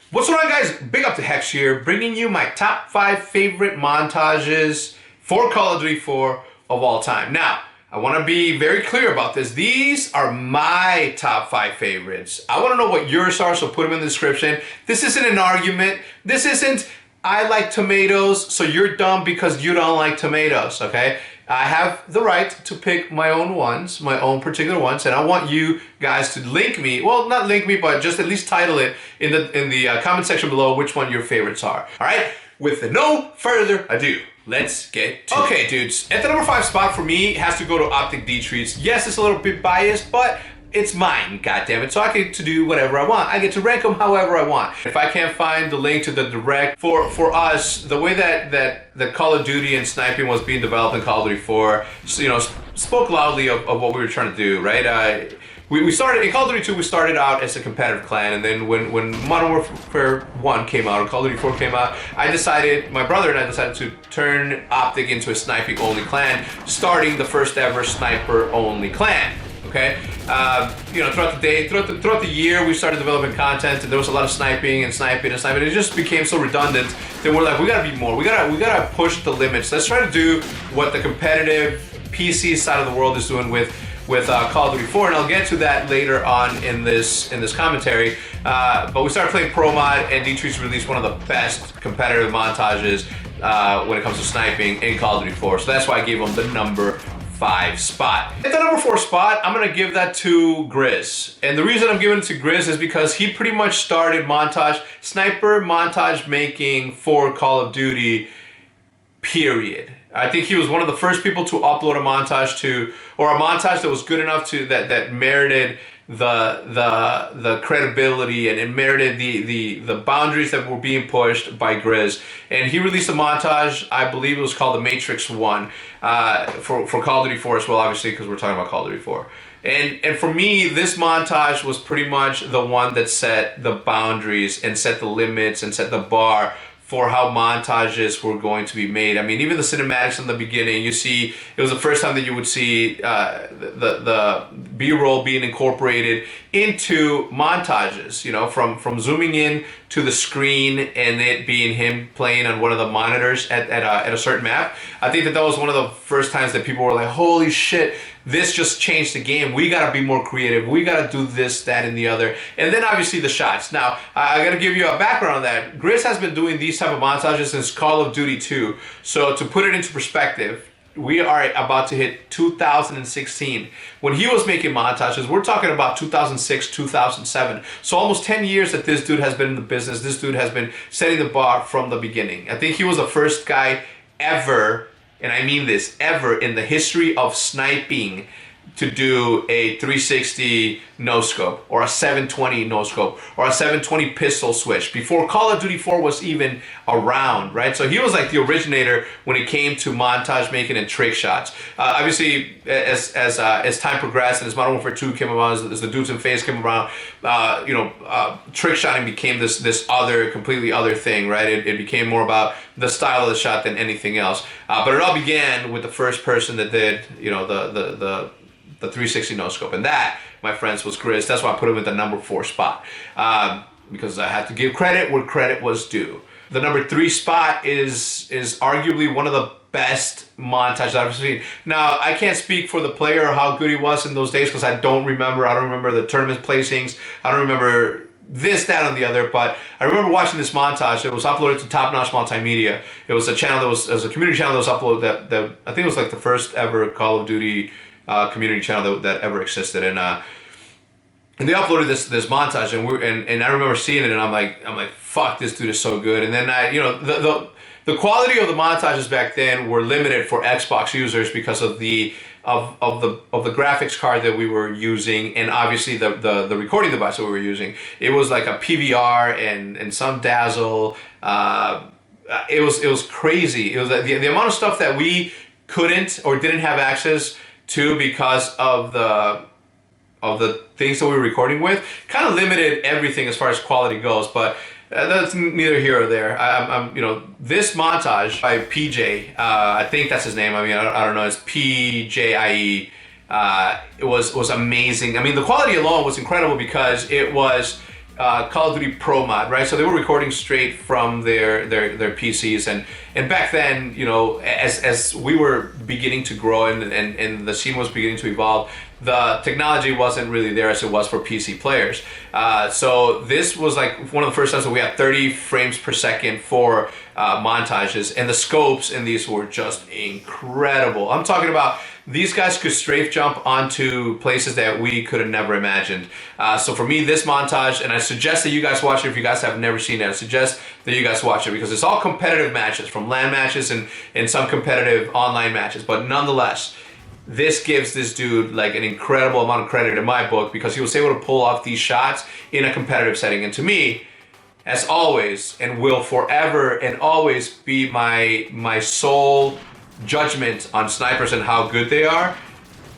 What's going on, guys? Big up to HECZ here, bringing you my top 5 favorite montages for Call of Duty 4 of all time. Now, I want to be very clear about this. These are my top 5 favorites. I want to know what yours are, so put them in the description. This isn't an argument. This isn't, I like tomatoes, so you're dumb because you don't like tomatoes, okay? I have the right to pick my own ones, my own particular ones, and I want you guys to link me, well, not link me, but just at least title it in the comment section below which one your favorites are. All right, with no further ado, let's get to it. Okay, dudes, at the number 5 spot for me has to go to Optic D-Treats. Yes, it's a little bit biased, but it's mine, goddammit, so I get to do whatever I want. I get to rank them however I want. If I can't find the link to the direct, for us, the way that Call of Duty and sniping was being developed in Call of Duty 4, you know, spoke loudly of what we were trying to do, right? We started, in Call of Duty 2, we started out as a competitive clan, and then when Modern Warfare 1 came out, or Call of Duty 4 came out, my brother and I decided to turn Optic into a sniping-only clan, starting the first ever sniper-only clan. Okay, you know, throughout the year, we started developing content, and there was a lot of sniping. It just became so redundant that we're like, we gotta be more. We gotta push the limits. Let's try to do what the competitive PC side of the world is doing with Call of Duty 4, and I'll get to that later on in this commentary. But we started playing Pro Mod, and D-Treats released one of the best competitive montages when it comes to sniping in Call of Duty 4. So that's why I gave them the number 5 spot. At the number 4 spot, I'm gonna give that to Grizz. And the reason I'm giving it to Grizz is because he pretty much started sniper montage making for Call of Duty, period. I think he was one of the first people to upload a montage or a montage that was good enough that merited the credibility, and it merited the boundaries that were being pushed by Grizz. And he released a montage, I believe it was called The Matrix 1, for Call of Duty 4 as well, obviously, because we're talking about Call of Duty 4. And for me, this montage was pretty much the one that set the boundaries and set the limits and set the bar for how montages were going to be made. I mean, even the cinematics in the beginning, you see, it was the first time that you would see the B-roll being incorporated into montages, you know, from zooming in to the screen and it being him playing on one of the monitors at a certain map. I think that was one of the first times that people were like, holy shit, this just changed the game. We gotta be more creative. We gotta do this, that, and the other. And then obviously the shots. Now, I gotta give you a background on that. Grizz has been doing these type of montages since Call of Duty 2. So to put it into perspective, we are about to hit 2016. When he was making montages, we're talking about 2006, 2007. So almost 10 years that this dude has been in the business. This dude has been setting the bar from the beginning. I think he was the first guy ever, and I mean this, ever in the history of sniping to do a 360 no-scope or a 720 no-scope or a 720 pistol switch before Call of Duty 4 was even around, right? So he was like the originator when it came to montage making and trick shots. Obviously, as time progressed and as Modern Warfare 2 came around, as the Dudes in Phase came around, trick shotting became this other, completely other thing, right? It became more about the style of the shot than anything else. But it all began with the first person that did, you know, the 360 no-scope. And that, my friends, was Grizz. That's why I put him at the number 4 spot. Because I had to give credit where credit was due. The number 3 spot is arguably one of the best montages I've ever seen. Now, I can't speak for the player or how good he was in those days because I don't remember the tournament placings. I don't remember this, that, and the other, but I remember watching this montage. It was uploaded to Top Notch Multimedia. It was a channel it was a community channel that was uploaded that I think it was like the first ever Call of Duty community channel that ever existed, and they uploaded this montage, and I remember seeing it, and I'm like, fuck, this dude is so good. And then the quality of the montages back then were limited for Xbox users because of the graphics card that we were using, and obviously the recording device that we were using. It was like a PVR and some dazzle. It was crazy. It was the amount of stuff that we couldn't or didn't have access to because of the things that we were recording with, kind of limited everything as far as quality goes. But that's neither here or there. This montage by PJ, I think that's his name. I mean, I don't know. It's PJIE. It was amazing. I mean, the quality alone was incredible because it was Call of Duty Pro mod, right? So they were recording straight from their PCs, and back then, you know, as we were beginning to grow and the scene was beginning to evolve, the technology wasn't really there as it was for PC players. So this was like one of the first times that we had 30 frames per second for montages, and the scopes in these were just incredible. I'm talking about these guys could strafe jump onto places that we could have never imagined. So for me, this montage, and I suggest that you guys watch it if you guys have never seen it, I suggest that you guys watch it because it's all competitive matches, from LAN matches and some competitive online matches, but nonetheless, this gives this dude like an incredible amount of credit in my book because he was able to pull off these shots in a competitive setting. And to me, as always, and will forever and always be my sole judgment on snipers and how good they are,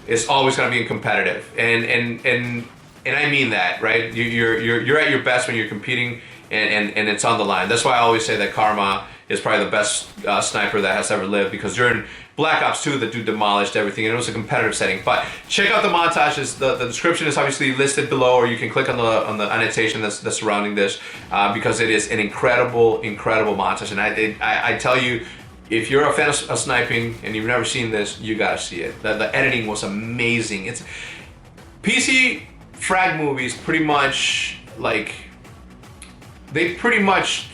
is always going to be in competitive. And I mean that, right? You're at your best when you're competing and it's on the line. That's why I always say that Karma is probably the best sniper that has ever lived, because during Black Ops 2, the dude demolished everything, and it was a competitive setting. But check out the montages. The description is obviously listed below, or you can click on the annotation that's surrounding this, because it is an incredible montage. And I tell you, if you're a fan of sniping and you've never seen this, you gotta see it. The editing was amazing. It's PC frag movies pretty much they pretty much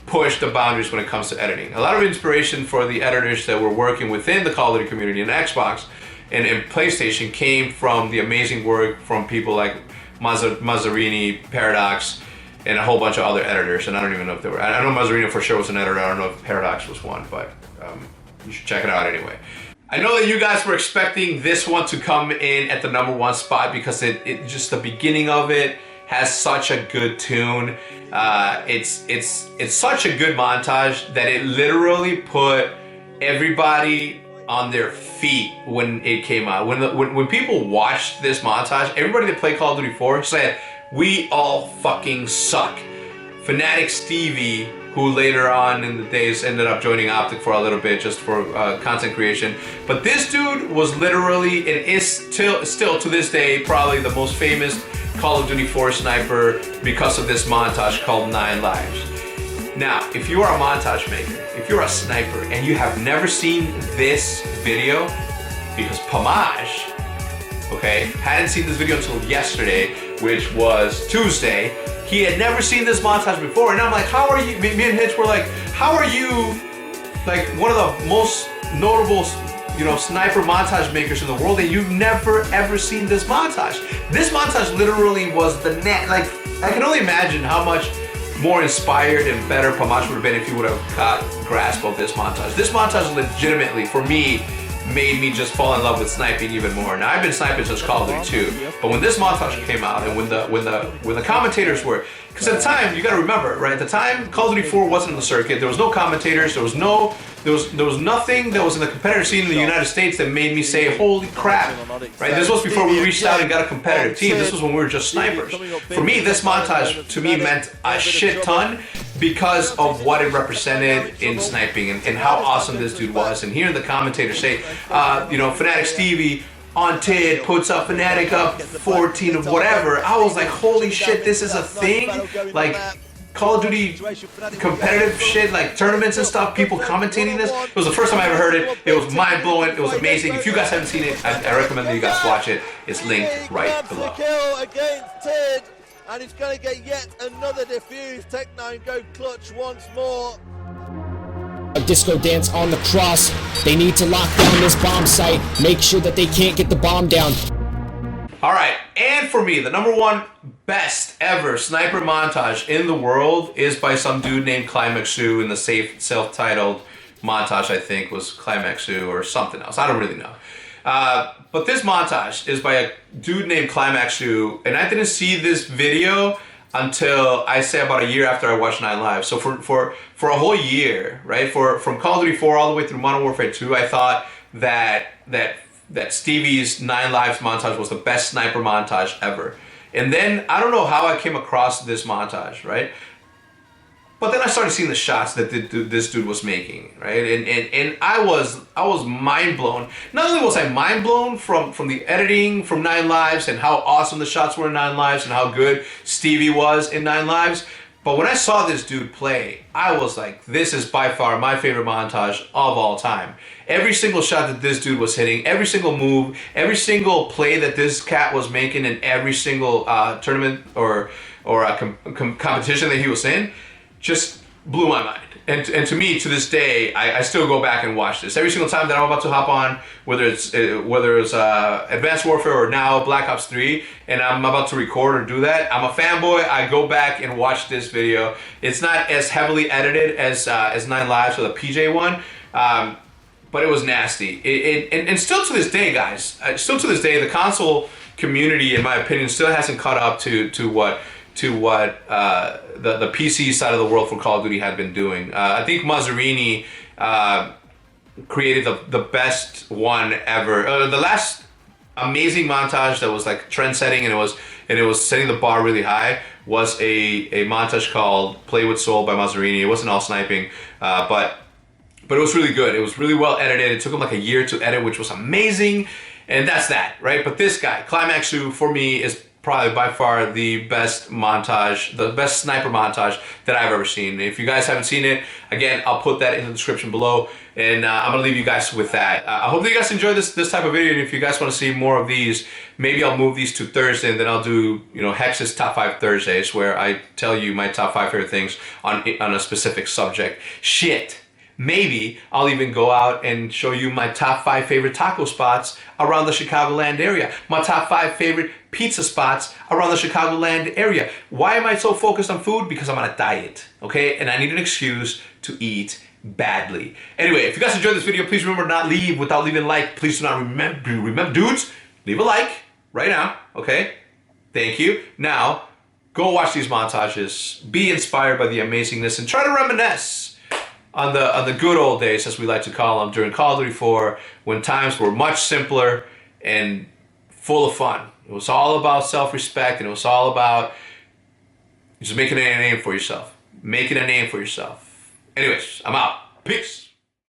push the boundaries when it comes to editing. A lot of inspiration for the editors that were working within the Call of Duty community and Xbox and PlayStation came from the amazing work from people like Mazzarini, Paradox, and a whole bunch of other editors. And I don't even know if they were. I know Mazzarini for sure was an editor. I don't know if Paradox was one, but you should check it out anyway. I know that you guys were expecting this one to come in at the #1 spot because it just the beginning of it has such a good tune. It's such a good montage that it literally put everybody on their feet when it came out. When people watched this montage, everybody that played Call of Duty 4 said, "We all fucking suck." Fanatic Stevie, who later on in the days ended up joining Optic for a little bit just for content creation. But this dude was literally, and is still to this day, probably the most famous Call of Duty 4 sniper because of this montage called 9 Lives. Now, if you are a montage maker, if you're a sniper, and you have never seen this video, because Pomage, okay, hadn't seen this video until yesterday, which was Tuesday. He had never seen this montage before, and I'm like, how are you, me and Hitch were like, how are you, like, one of the most notable, you know, sniper montage makers in the world, and you've never ever seen this montage? This montage literally was the net, like, I can only imagine how much more inspired and better Pomage would have been if he would have got grasp of this montage. This montage legitimately, for me, made me just fall in love with sniping even more. Now, I've been sniping since Call of Duty 2, but when this montage came out and when the commentators were, because at the time, you gotta remember, right, at the time, Call of Duty 4 wasn't in the circuit, there was no commentators, there was nothing that was in the competitive scene in the United States that made me say, holy crap, right? This was before we reached out and got a competitive team. This was when we were just snipers. For me, this montage, to me, meant a shit ton because of what it represented in sniping and how awesome this dude was. And hearing the commentators say, you know, Fanatic Stevie on TID puts up Fnatic up 14 of whatever, I was like, holy shit, this is a thing? Like, Call of Duty competitive shit, like tournaments and stuff, people commentating this. It was the first time I ever heard it. It was mind-blowing. It was amazing. If you guys haven't seen it, I recommend that you guys watch it. It's linked right below. Kill against TID, and he's going to get yet another defuse. Tech9 go clutch once more. A disco dance on the cross. They need to lock down this bomb site. Make sure that they can't get the bomb down. All right, and for me, the #1 best ever sniper montage in the world is by some dude named Climaxu in the self-titled montage, I think, was Climaxu or something else. I don't really know. But this montage is by a dude named Climaxu, and I didn't see this video until I say about a year after I watched 9 Lives. So for a whole year, right, from Call of Duty 4 all the way through Modern Warfare 2, I thought that Stevie's 9 Lives montage was the best sniper montage ever. And then, I don't know how I came across this montage, right? But then I started seeing the shots that this dude was making, right? And I was mind blown. Not only was I mind blown from the editing from 9 Lives and how awesome the shots were in 9 Lives and how good Stevie was in 9 Lives, but when I saw this dude play, I was like, this is by far my favorite montage of all time. Every single shot that this dude was hitting, every single move, every single play that this cat was making in every single tournament or competition that he was in, just blew my mind. And to me, to this day, I still go back and watch this every single time that I'm about to hop on, whether it's Advanced Warfare or now Black Ops 3, and I'm about to record or do that. I'm a fanboy. I go back and watch this video. It's not as heavily edited as 9 Lives or the PJ one, but it was nasty. And still to this day, guys, still to this day, the console community, in my opinion, still hasn't caught up to what the PC side of the world for Call of Duty had been doing. I think Mazzarini created the best one ever. The last amazing montage that was like trend setting and it was setting the bar really high was a montage called Play with Soul by Mazzarini. It wasn't all sniping, but it was really good. It was really well edited. It took him like a year to edit, which was amazing. And that's that, right? But this guy, Climaxu, for me, is probably by far the best montage, the best sniper montage that I've ever seen. If you guys haven't seen it, again, I'll put that in the description below, and I'm gonna leave you guys with that. I hope that you guys enjoy this type of video, and if you guys want to see more of these, maybe I'll move these to Thursday, and then I'll do, you know, HECZ's Top 5 Thursdays, where I tell you my top 5 favorite things on a specific subject. Shit. Maybe I'll even go out and show you my top 5 favorite taco spots around the Chicagoland area. My top 5 favorite pizza spots around the Chicagoland area. Why am I so focused on food? Because I'm on a diet, okay? And I need an excuse to eat badly. Anyway, if you guys enjoyed this video, please remember to not leave without leaving a like. Please do not remember, dudes, leave a like right now, okay? Thank you. Now, go watch these montages, be inspired by the amazingness, and try to reminisce on the good old days, as we like to call them, during Call of Duty 4, when times were much simpler and full of fun. It was all about self-respect, and it was all about just making a name for yourself. Making a name for yourself. Anyways, I'm out. Peace.